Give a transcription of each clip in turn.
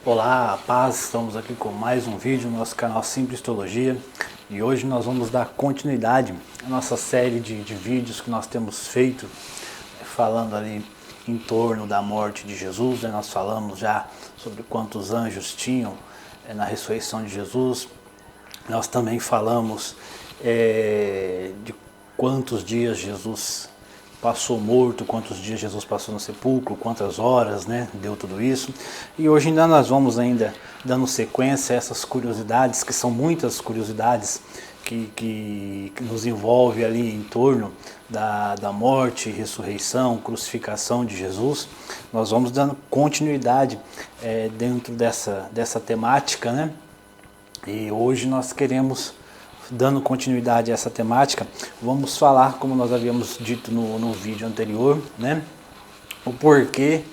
Olá, paz, estamos aqui com mais um vídeo no nosso canal Simples Teologia e hoje nós vamos dar continuidade à nossa série de vídeos que nós temos feito falando ali em torno da morte de Jesus. Nós falamos já sobre quantos anjos tinham na ressurreição de Jesus. Nós também falamos de quantos dias Jesus passou morto, quantos dias Jesus passou no sepulcro, quantas horas, deu tudo isso. E hoje ainda nós vamos dando sequência a essas curiosidades, que são muitas curiosidades que nos envolve ali em torno da morte, ressurreição, crucificação de Jesus. Nós vamos dando continuidade dentro dessa temática, E hoje nós queremos, dando continuidade a essa temática, vamos falar, como nós havíamos dito no vídeo anterior, o porquê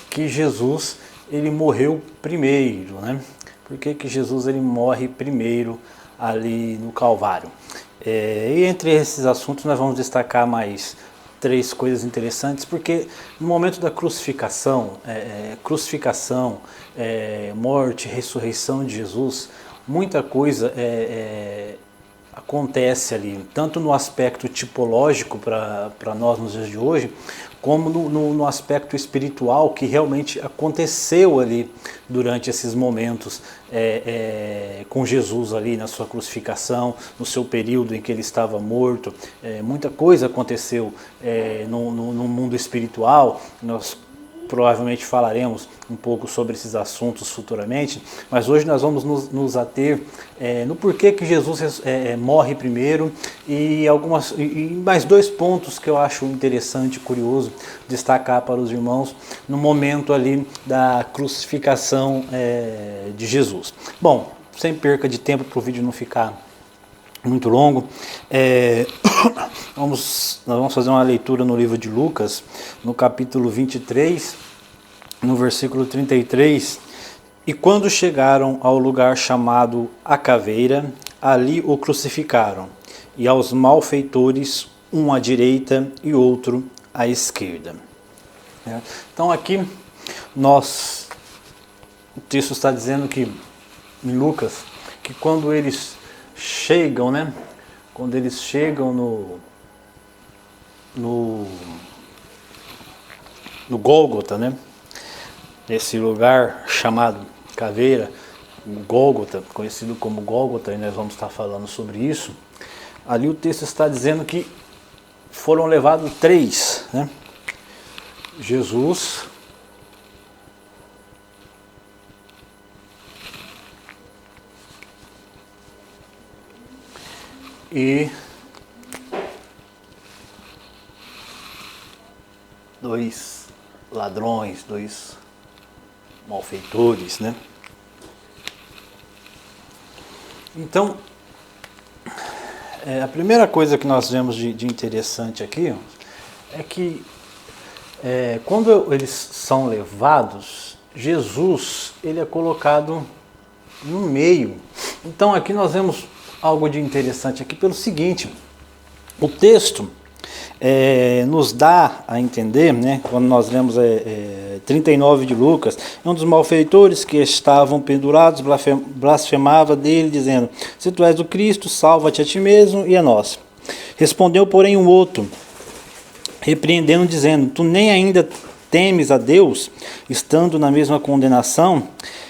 que Jesus ele morreu primeiro, Por que Jesus ele morre primeiro ali no Calvário? E entre esses assuntos nós vamos destacar mais três coisas interessantes, porque no momento da crucificação, morte, ressurreição de Jesus, muita coisa acontece ali, tanto no aspecto tipológico para nós nos dias de hoje, como no aspecto espiritual que realmente aconteceu ali durante esses momentos com Jesus ali na sua crucificação, no seu período em que ele estava morto. Muita coisa aconteceu no mundo espiritual. Nós provavelmente falaremos um pouco sobre esses assuntos futuramente, mas hoje nós vamos nos ater no porquê que Jesus morre primeiro e mais dois pontos que eu acho interessante e curioso destacar para os irmãos no momento ali da crucificação de Jesus. Bom, sem perca de tempo para o vídeo não ficar muito longo, nós vamos fazer uma leitura no livro de Lucas, no capítulo 23, no versículo 33. E quando chegaram ao lugar chamado A Caveira, ali o crucificaram, e aos malfeitores, um à direita e outro à esquerda. Então aqui o texto está dizendo que, em Lucas, que quando eles chegam, no Gólgota, esse lugar chamado Caveira, Gólgota, conhecido como Gólgota, e nós vamos estar falando sobre isso. Ali o texto está dizendo que foram levados três, Jesus, e dois ladrões, dois malfeitores, Então, a primeira coisa que nós vemos de interessante aqui é que quando eles são levados, Jesus ele é colocado no meio. Então aqui nós vemos algo de interessante aqui pelo seguinte: o texto nos dá a entender, quando nós lemos 39 de Lucas, um dos malfeitores que estavam pendurados blasfemava dele, dizendo: se tu és o Cristo, salva-te a ti mesmo e a nós. Respondeu, porém, um outro, repreendendo, dizendo: tu nem ainda temes a Deus, estando na mesma condenação?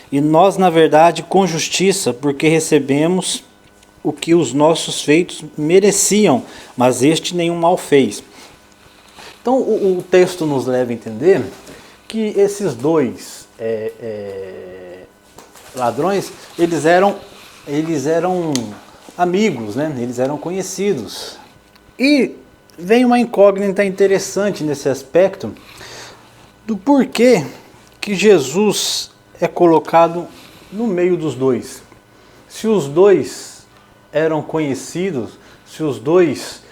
E nós, na verdade, com justiça, porque recebemos o que os nossos feitos mereciam, mas este nenhum mal fez. Então o texto nos leva a entender que esses dois ladrões, eles eram amigos, eles eram conhecidos. E vem uma incógnita interessante nesse aspecto do porquê que Jesus é colocado no meio dos dois. Se os dois eram conhecidos, se os dois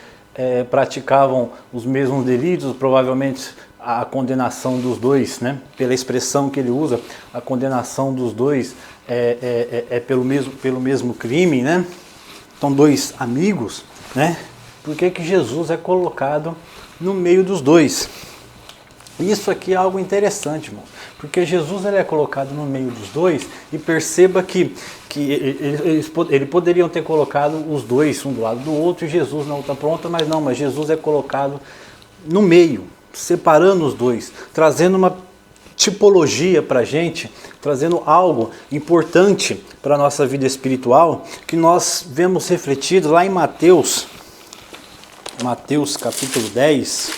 praticavam os mesmos delitos, provavelmente a condenação dos dois, pela expressão que ele usa, a condenação dos dois pelo mesmo crime, Então, dois amigos, Por que Jesus é colocado no meio dos dois? Isso aqui é algo interessante, irmão, porque Jesus ele é colocado no meio dos dois, e perceba que eles poderiam ter colocado os dois um do lado do outro e Jesus na outra ponta, mas não, mas Jesus é colocado no meio, separando os dois, trazendo uma tipologia para a gente, trazendo algo importante para a nossa vida espiritual, que nós vemos refletido lá em Mateus capítulo 10,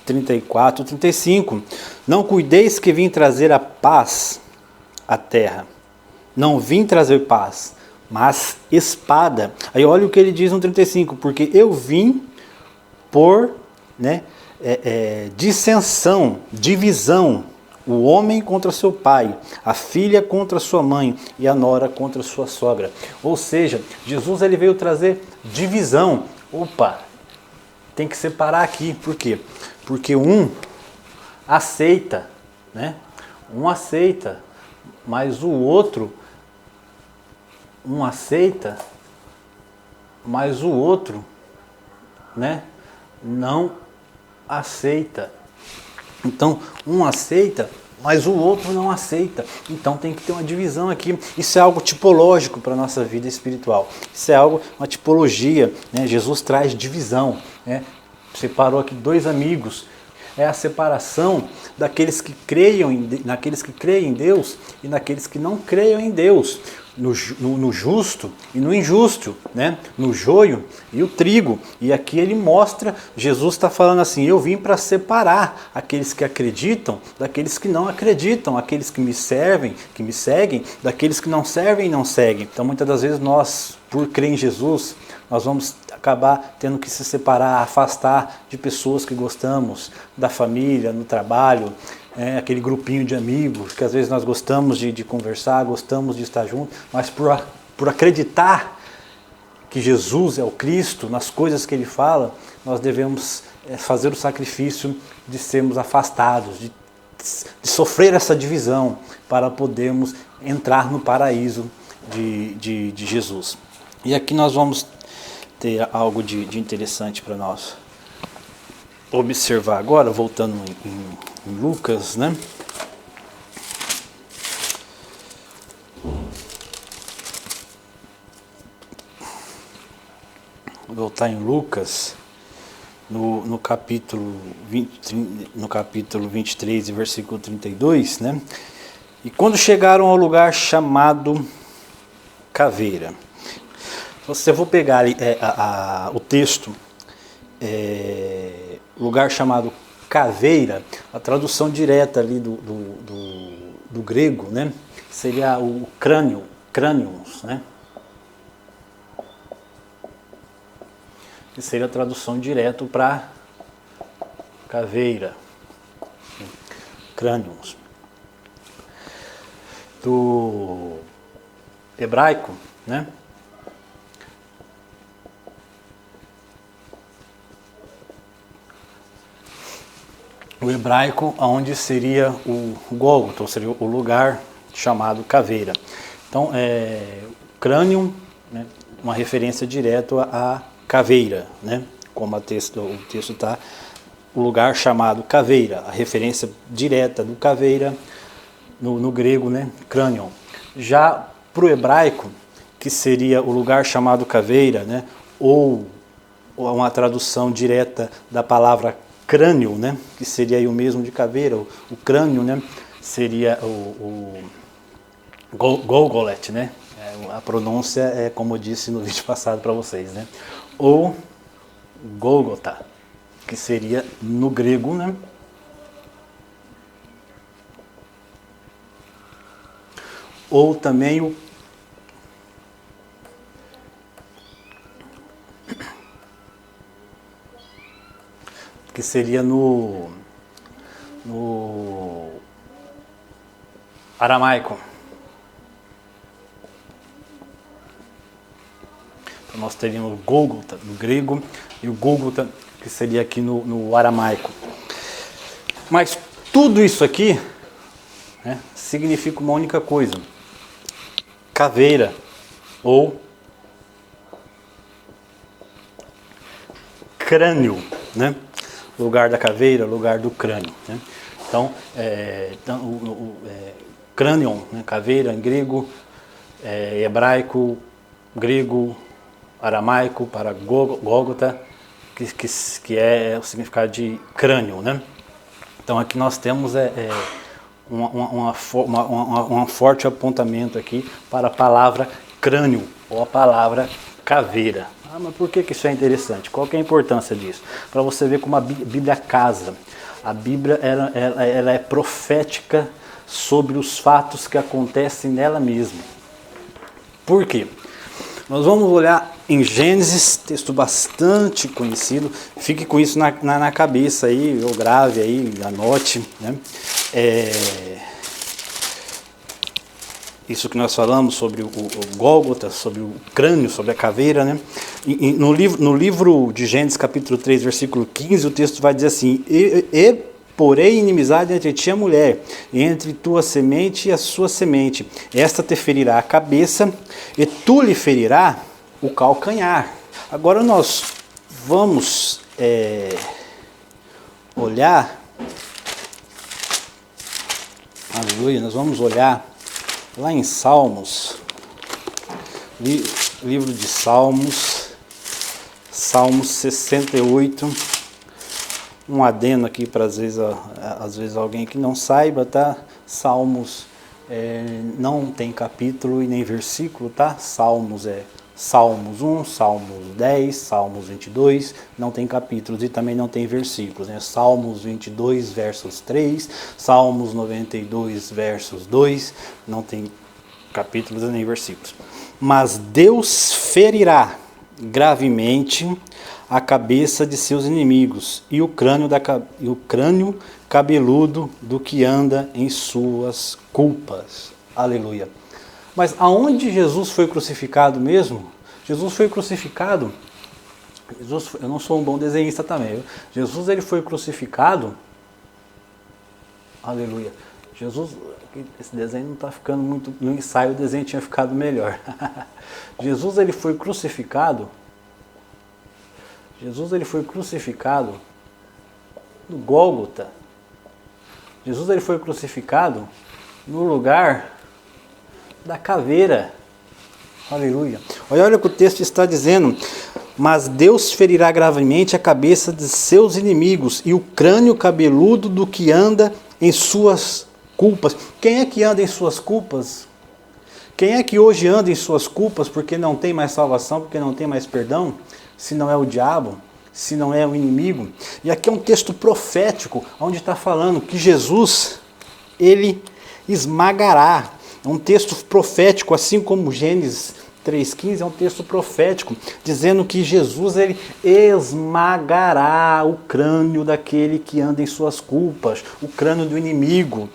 34, 35. Não cuideis que vim trazer a paz à terra. Não vim trazer paz, mas espada. Aí olha o que ele diz no 35. Porque eu vim por dissensão, divisão. O homem contra seu pai, a filha contra sua mãe e a nora contra sua sogra. Ou seja, Jesus ele veio trazer divisão. Opa, tem que separar aqui. Por quê? Porque um aceita, né? Um aceita, mas o outro né? Não aceita. Então, um aceita, mas o outro não aceita. Então tem que ter uma divisão aqui. Isso é algo tipológico para a nossa vida espiritual. Isso é algo, uma tipologia, né? Jesus traz divisão, né? Separou aqui dois amigos. É a separação daqueles que naqueles que creem em Deus e naqueles que não creiam em Deus. No justo e no injusto, né? No joio e o trigo. E aqui ele mostra, Jesus está falando assim, eu vim para separar aqueles que acreditam daqueles que não acreditam, aqueles que me servem, que me seguem, daqueles que não servem e não seguem. Então muitas das vezes nós, por crer em Jesus, nós vamos acabar tendo que se separar, afastar de pessoas que gostamos, da família, no trabalho, aquele grupinho de amigos que às vezes nós gostamos de conversar, gostamos de estar juntos, mas por acreditar que Jesus é o Cristo, nas coisas que Ele fala, nós devemos fazer o sacrifício de sermos afastados, de sofrer essa divisão para podermos entrar no paraíso de Jesus. E aqui nós vamos ter algo de interessante para nós observar agora, voltando em Lucas, né? Vou voltar em Lucas, no capítulo 23, versículo 32, né? E quando chegaram ao lugar chamado Caveira. Se eu vou pegar ali, o texto, lugar chamado Caveira, a tradução direta ali do grego, né, seria o crânios, né, que seria a tradução direta para caveira, crânios. Do hebraico, né, o hebraico, onde seria o Gólgota, ou seria o lugar chamado caveira. Então, crânio, né, uma referência direta à caveira, né, como o texto está, o lugar chamado caveira, a referência direta do caveira, no grego, né, crânio. Já para o hebraico, que seria o lugar chamado caveira, né, ou uma tradução direta da palavra crânio, né, que seria aí o mesmo de caveira, o crânio, né, seria o Golgolet, né, a pronúncia é como eu disse no vídeo passado para vocês, né, ou Gólgota, que seria no grego, né, ou também o que seria no aramaico. Então nós teríamos o Gólgota no grego e o Gólgota que seria aqui no aramaico. Mas tudo isso aqui, né, significa uma única coisa: caveira ou crânio, né? lugar da caveira, lugar do crânio, né? Então, crânion, né? Caveira em grego, hebraico, grego, aramaico para Gólgota, que é o significado de crânio, né? Então aqui nós temos um forte apontamento aqui para a palavra crânio ou a palavra caveira. Ah, mas por que isso é interessante? Qual que é a importância disso? Para você ver como a Bíblia casa. A Bíblia ela é profética sobre os fatos que acontecem nela mesma. Por quê? Nós vamos olhar em Gênesis, texto bastante conhecido. Fique com isso na cabeça aí, ou grave aí, anote, né? Isso que nós falamos sobre o Gólgota, sobre o crânio, sobre a caveira, né? E no livro de Gênesis, capítulo 3, versículo 15, o texto vai dizer assim: porém inimizade entre ti e a mulher, entre tua semente e a sua semente. Esta te ferirá a cabeça, e tu lhe ferirá o calcanhar. Agora nós vamos olhar, aleluia, nós vamos olhar lá em Salmos, livro de Salmos, Salmos 68, um adendo aqui para às vezes alguém que não saiba, tá? Salmos não tem capítulo e nem versículo, tá? Salmos Salmos 1, Salmos 10, Salmos 22, não tem capítulos e também não tem versículos, né? Salmos 22, versos 3, Salmos 92, versos 2, não tem capítulos e nem versículos. Mas Deus ferirá gravemente a cabeça de seus inimigos e o crânio cabeludo do que anda em suas culpas. Aleluia. Mas aonde Jesus foi crucificado mesmo? Jesus foi crucificado. Eu não sou um bom desenhista também. Jesus ele foi crucificado. Aleluia. Jesus, esse desenho não está ficando muito. No ensaio o desenho tinha ficado melhor. Jesus ele foi crucificado. Jesus ele foi crucificado no Gólgota. Jesus ele foi crucificado no lugar da caveira. Aleluia. Olha o que o texto está dizendo. Mas Deus ferirá gravemente a cabeça de seus inimigos e o crânio cabeludo do que anda em suas culpas. Quem é que anda em suas culpas? Quem é que hoje anda em suas culpas porque não tem mais salvação, porque não tem mais perdão? Se não é o diabo, se não é o inimigo. E aqui é um texto profético, onde está falando que Jesus, ele esmagará. É um texto profético, assim como Gênesis 3,15 é um texto profético, dizendo que Jesus ele esmagará o crânio daquele que anda em suas culpas, o crânio do inimigo.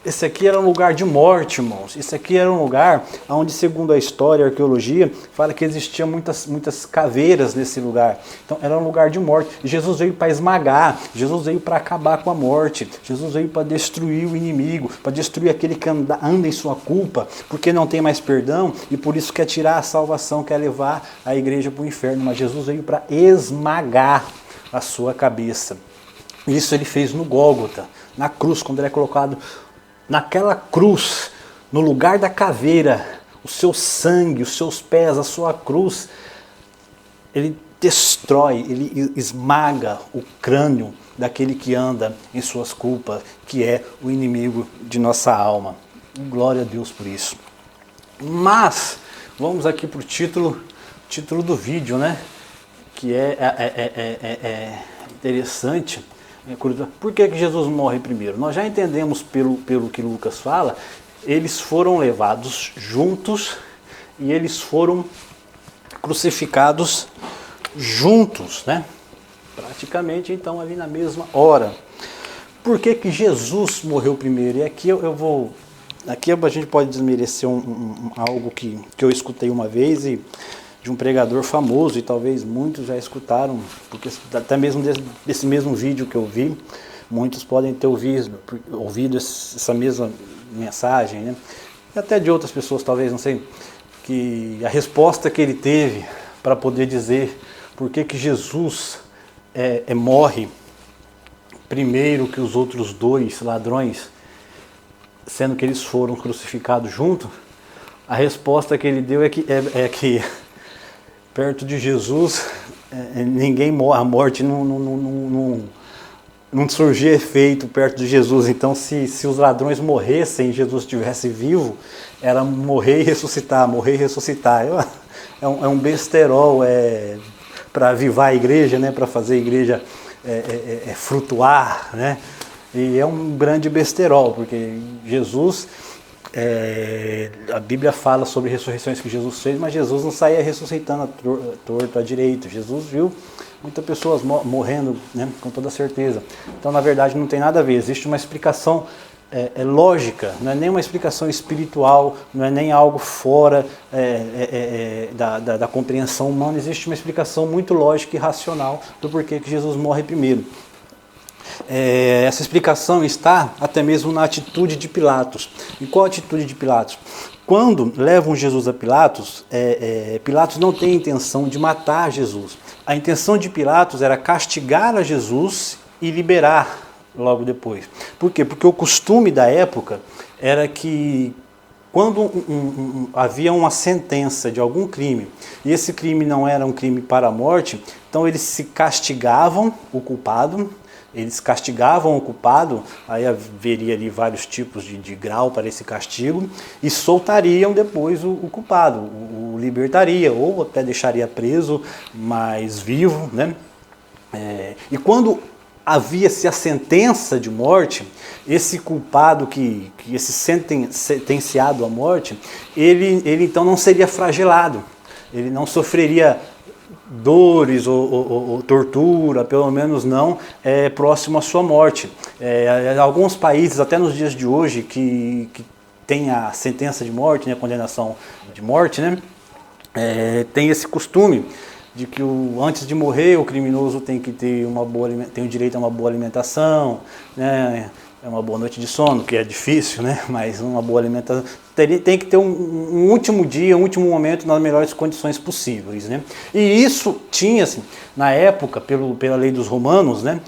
Esse aqui era um lugar de morte, irmãos. Esse aqui era um lugar onde, segundo a história, a arqueologia, fala que existiam muitas caveiras nesse lugar. Então, era um lugar de morte. E Jesus veio para esmagar, Jesus veio para acabar com a morte, Jesus veio para destruir o inimigo, para destruir aquele que anda em sua culpa, porque não tem mais perdão e por isso quer tirar a salvação, quer levar a igreja para o inferno. Mas Jesus veio para esmagar a sua cabeça. Isso ele fez no Gólgota, na cruz, quando ele é colocado naquela cruz, no lugar da caveira, o seu sangue, os seus pés, a sua cruz, ele destrói, ele esmaga o crânio daquele que anda em suas culpas, que é o inimigo de nossa alma. Glória a Deus por isso. Mas, vamos aqui para o título do vídeo, né? Que é interessante. Por que Jesus morre primeiro? Nós já entendemos pelo que Lucas fala, eles foram levados juntos e eles foram crucificados juntos, né? Praticamente então ali na mesma hora. Por que Jesus morreu primeiro? E aqui aqui a gente pode desmerecer algo que eu escutei uma vez e de um pregador famoso, e talvez muitos já escutaram, porque até mesmo desse mesmo vídeo que eu vi, muitos podem ter ouvido essa mesma mensagem, né? E até de outras pessoas, talvez, não sei, que a resposta que ele teve para poder dizer por que Jesus morre primeiro que os outros dois ladrões, sendo que eles foram crucificados juntos? A resposta que ele deu é que perto de Jesus ninguém morre, a morte não surgia efeito perto de Jesus. Então, se os ladrões morressem e Jesus estivesse vivo, era morrer e ressuscitar, morrer e ressuscitar. É um besterol para avivar a igreja, né? Para fazer a igreja frutuar, né? E é um grande besterol, porque Jesus, a Bíblia fala sobre ressurreições que Jesus fez, mas Jesus não saía ressuscitando a torto, a direito. Jesus viu muitas pessoas morrendo, né, com toda certeza. Então, na verdade, não tem nada a ver. Existe uma explicação lógica, não é nem uma explicação espiritual, não é nem algo fora da compreensão humana. Existe uma explicação muito lógica e racional do porquê que Jesus morre primeiro. Essa explicação está até mesmo na atitude de Pilatos. E qual a atitude de Pilatos? Quando levam Jesus a Pilatos, Pilatos não tem a intenção de matar Jesus. A intenção de Pilatos era castigar a Jesus e liberar logo depois. Por quê? Porque o costume da época era que quando havia uma sentença de algum crime, e esse crime não era um crime para a morte, então eles se castigavam o culpado. Eles castigavam o culpado, aí haveria ali vários tipos de grau para esse castigo, e soltariam depois o culpado, o libertaria, ou até deixaria preso, mas vivo, né? E quando havia-se a sentença de morte, esse culpado, esse sentenciado à morte, ele então não seria flagelado, ele não sofreria dores ou tortura, pelo menos não próximo à sua morte. Alguns países, até nos dias de hoje, que tem a sentença de morte, né, a condenação de morte, né, tem esse costume de que antes de morrer o criminoso tem que ter tem o direito a uma boa alimentação, né, uma boa noite de sono, que é difícil, né? Mas uma boa alimentação. Tem que ter um último dia, um último momento nas melhores condições possíveis, né? E isso tinha-se, na época, pela lei dos romanos, né?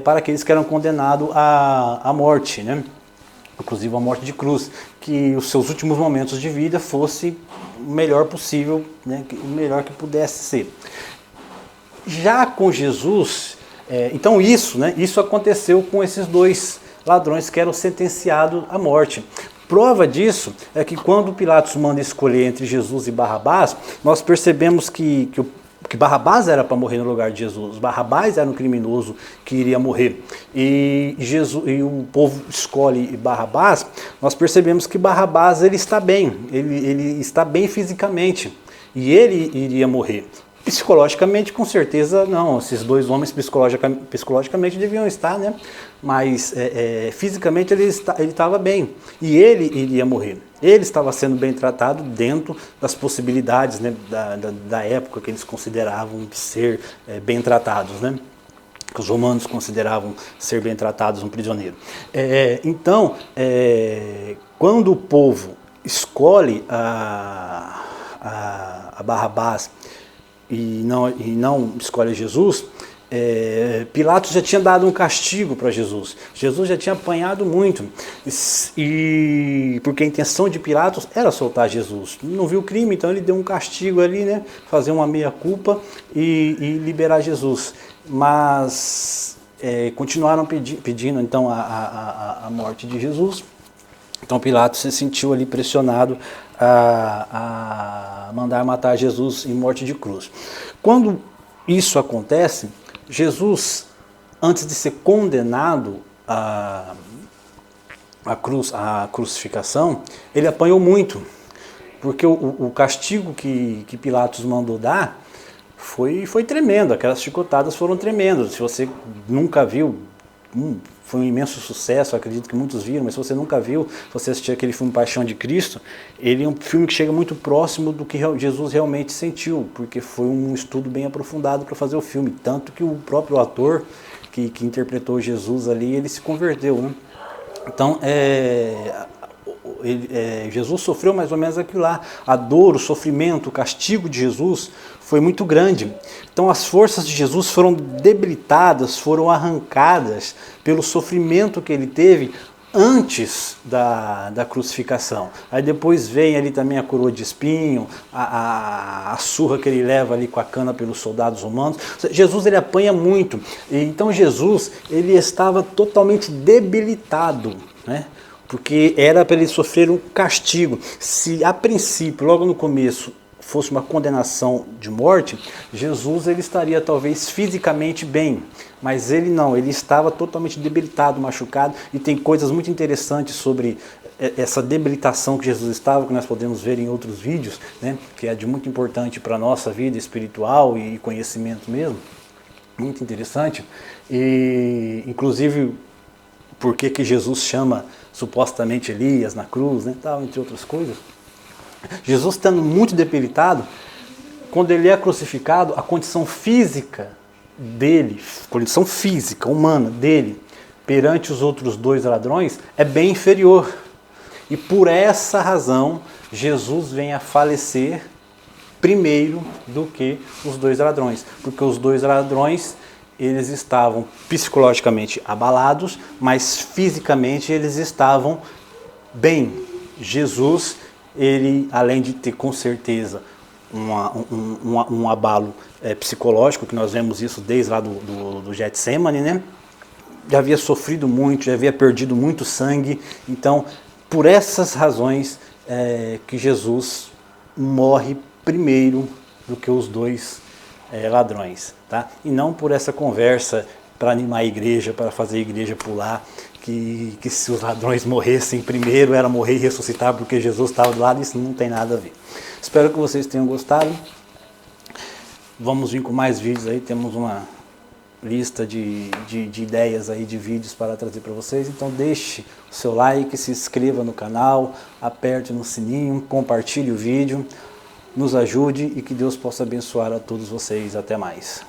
Para aqueles que eram condenados à morte, né? Inclusive a morte de cruz, que os seus últimos momentos de vida fosse o melhor possível, né? O melhor que pudesse ser. Já com Jesus, então isso aconteceu com esses dois ladrões que eram sentenciados à morte. Prova disso é que quando Pilatos manda escolher entre Jesus e Barrabás, nós percebemos que Barrabás era para morrer no lugar de Jesus. Barrabás era um criminoso que iria morrer. E o povo escolhe Barrabás. Nós percebemos que Barrabás ele está bem, ele está bem fisicamente e ele iria morrer. Psicologicamente, com certeza, não. Esses dois homens psicologicamente deviam estar, né? Mas fisicamente ele estava bem e ele iria morrer. Ele estava sendo bem tratado dentro das possibilidades, né, da época que eles consideravam ser bem tratados, né? Que os romanos consideravam ser bem tratados um prisioneiro. Então, quando o povo escolhe a Barrabás e não escolhe Jesus, Pilatos já tinha dado um castigo para Jesus. Jesus já tinha apanhado muito. Porque a intenção de Pilatos era soltar Jesus. Não viu o crime, então ele deu um castigo ali, né? Fazer uma meia-culpa e liberar Jesus. Mas continuaram pedindo então a morte de Jesus. Então Pilatos se sentiu ali pressionado a mandar matar Jesus em morte de cruz. Quando isso acontece, Jesus, antes de ser condenado à crucificação, ele apanhou muito, porque o castigo que Pilatos mandou dar foi tremendo, aquelas chicotadas foram tremendas. Se você nunca viu, foi um imenso sucesso, acredito que muitos viram, mas se você nunca viu, se você assistir aquele filme Paixão de Cristo, ele é um filme que chega muito próximo do que Jesus realmente sentiu, porque foi um estudo bem aprofundado para fazer o filme, tanto que o próprio ator que interpretou Jesus ali, ele se converteu, né? Então, Jesus sofreu mais ou menos aquilo lá. A dor, o sofrimento, o castigo de Jesus foi muito grande. Então as forças de Jesus foram debilitadas, foram arrancadas pelo sofrimento que ele teve antes da crucificação. Aí depois vem ali também a coroa de espinho, a surra que ele leva ali com a cana pelos soldados romanos. Jesus, ele apanha muito. Então Jesus, ele estava totalmente debilitado, né? Porque era para ele sofrer um castigo. Se a princípio, logo no começo, fosse uma condenação de morte, Jesus, ele estaria talvez fisicamente bem, mas ele não, ele estava totalmente debilitado, machucado, e tem coisas muito interessantes sobre essa debilitação que Jesus estava, que nós podemos ver em outros vídeos, né, que é de muito importante para a nossa vida espiritual e conhecimento mesmo, muito interessante, e inclusive por que Jesus chama supostamente Elias na cruz, né, tal, entre outras coisas. Jesus estando muito debilitado, quando ele é crucificado, a condição física dele, condição física, humana dele, perante os outros dois ladrões, é bem inferior. E por essa razão, Jesus vem a falecer primeiro do que os dois ladrões. Porque os dois ladrões, eles estavam psicologicamente abalados, mas fisicamente eles estavam bem. Jesus, ele, além de ter com certeza um abalo psicológico, que nós vemos isso desde lá do Getsemane, né? Já havia sofrido muito, já havia perdido muito sangue. Então, por essas razões que Jesus morre primeiro do que os dois ladrões, tá? E não por essa conversa para animar a igreja, para fazer a igreja pular, que se os ladrões morressem primeiro, era morrer e ressuscitar porque Jesus estava do lado. Isso não tem nada a ver. Espero que vocês tenham gostado. Vamos vir com mais vídeos aí, temos uma lista de ideias aí de vídeos para trazer para vocês. Então deixe o seu like, se inscreva no canal, aperte no sininho, compartilhe o vídeo, nos ajude e que Deus possa abençoar a todos vocês. Até mais.